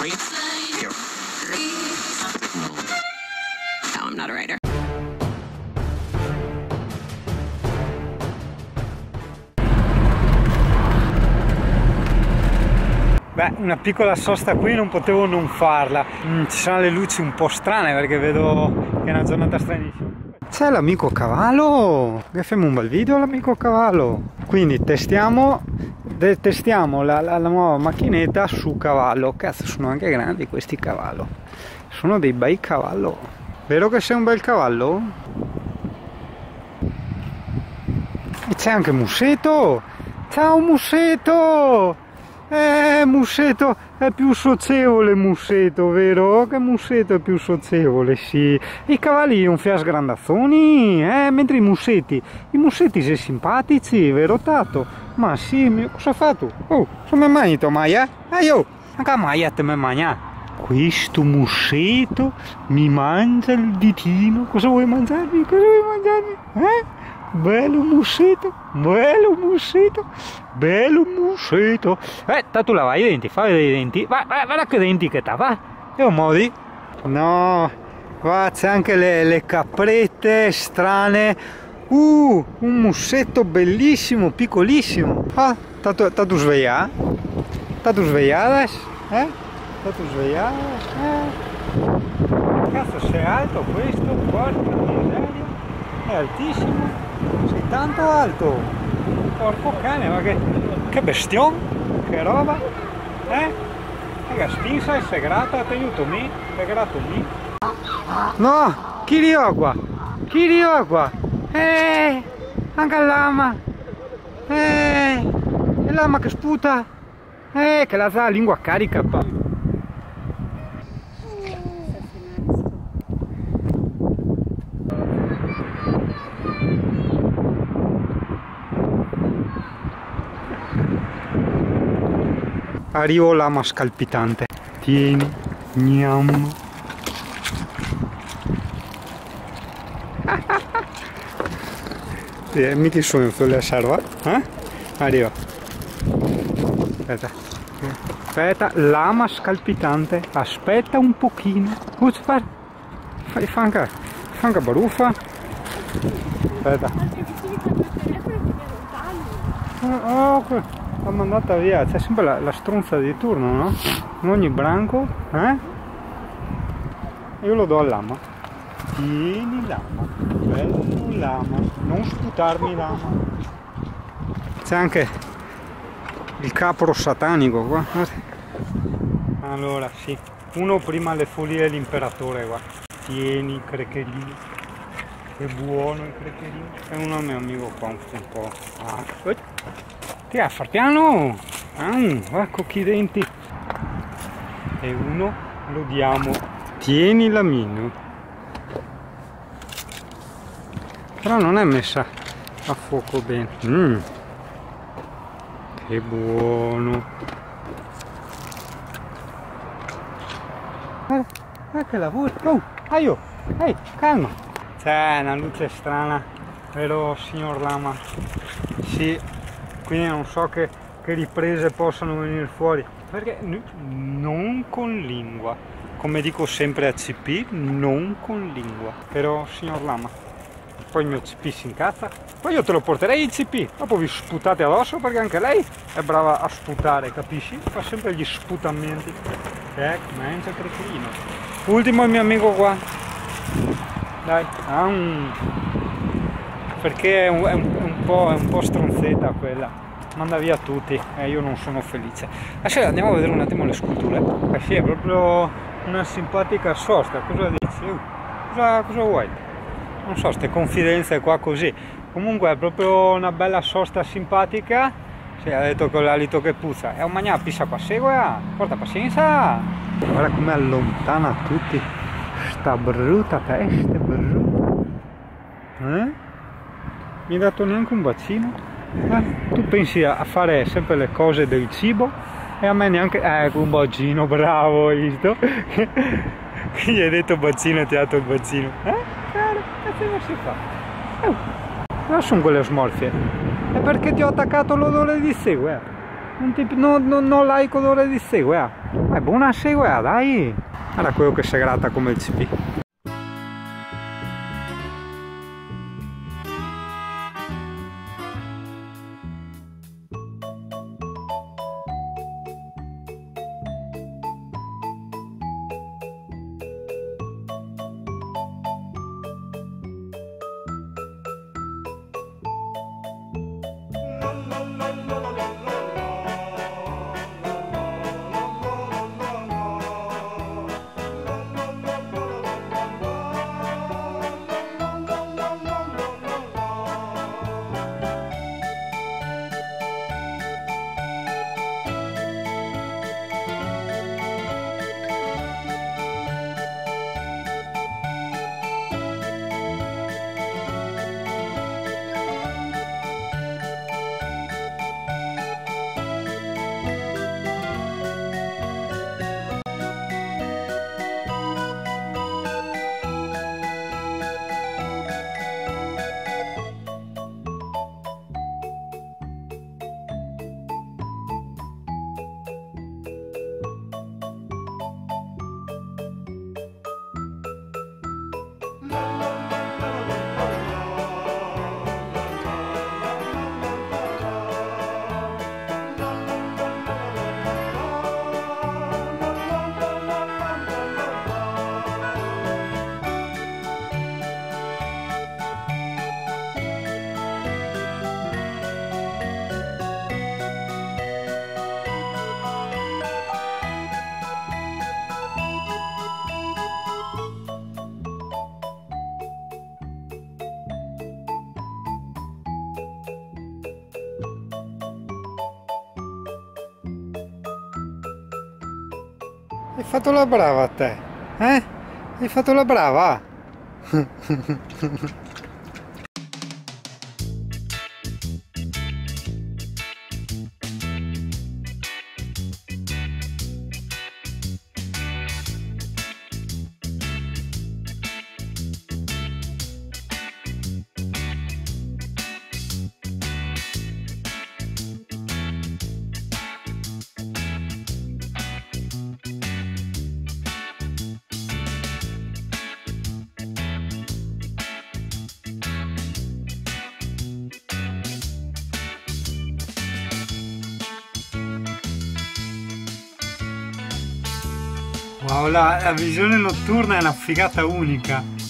No, I'm not a writer. Beh, una piccola sosta qui non potevo non farla. Ci sono le luci un po' strane perché vedo che è una giornata stranissima. C'è l'amico cavallo, facciamo un bel video all'amico cavallo. Quindi testiamo la nuova macchinetta su cavallo. Cazzo, sono anche grandi questi cavallo. Sono dei bei cavallo. Vero che sei un bel cavallo? E c'è anche Musetto. Ciao Musetto! Musetto è più socievole, Musetto, vero? Che Musetto è più socievole, sì. I cavalli non fia sgrandazzoni, mentre i musetti sono simpatici, vero Tato? Ma sì, cosa ha fatto? Oh, sono mi mangiato, Maia? Io, anche Maia te mi mangia. Questo Musetto mi mangia il ditino. Cosa vuoi mangiarmi? Cosa vuoi mangiarmi? Bello Musetto, bello Musetto, bello Musetto. Tato lava i denti, fai dei denti. Guarda che denti che t'ha, va. E un modi? No, qua c'è anche le caprette strane. Un Musetto bellissimo, piccolissimo. Ah, Tato sveglia? Tato svegliadas? Tato svegliadas? Cazzo, sei alto questo? Porca miseria. È altissimo. Sei tanto alto, porco cane, ma che bestion, che roba, che spinsa e segrata, ti aiuto mi, segrato mi. No, Kirioqua, anche il lama, il lama che sputa, che la lingua carica. Arrivo lama scalpitante. Tieni, gnam. Mica sono sulle serva, Arriva. Aspetta, lama scalpitante. Aspetta un pochino. Fai fanca baruffa. Aspetta. Oh, l'ho mandata via, c'è sempre la stronza di turno, no? In ogni branco, Io lo do al lama. Tieni lama, bello lama, non sputarmi lama. C'è anche il capro satanico qua. Allora, sì, uno prima le follie dell'imperatore qua. Tieni, crecherino. Che buono il crecherino. È uno mio amico qua un po'. Ti a far piano, ecco che denti. E uno lo diamo. Tieni la mino. Però non è messa a fuoco bene. Che buono. Che lavoro. Oh, aio. Ehi, calma. C'è una luce strana, vero signor lama? Sì. Quindi non so che riprese possano venire fuori, perché non con lingua, come dico sempre a CP, non con lingua. Però signor lama, poi il mio CP si incazza, poi io te lo porterei in CP, dopo vi sputate addosso perché anche lei è brava a sputare, capisci? Fa sempre gli sputamenti. Mangia crecherino. Ultimo il mio amico qua, dai, perché è un po' stronzetta quella, manda via tutti e io non sono felice. Adesso andiamo a vedere un attimo le sculture. Sì, è proprio una simpatica sosta, cosa dici? Cosa vuoi? Non so, ste confidenze qua così. Comunque è proprio una bella sosta simpatica. Sì, ha detto con l'alito che puzza. È un magna pissa qua, segue, porta pazienza. Guarda come allontana tutti. Sta brutta testa, brutta. Mi hai dato neanche un bacino? Tu pensi a fare sempre le cose del cibo e a me neanche... Ecco un bacino, bravo, hai visto? Gli hai detto bacino e ti ha dato il bacino. Caro, che non si fa? Cosa sono quelle smorfie? È perché ti ho attaccato l'odore di segue. Non like odore di segue, Buonasera, guarda, dai! Guarda quello che si gratta come il CP. Hai fatto la brava a te, eh? Hai fatto la brava? Wow, la visione notturna è una figata unica.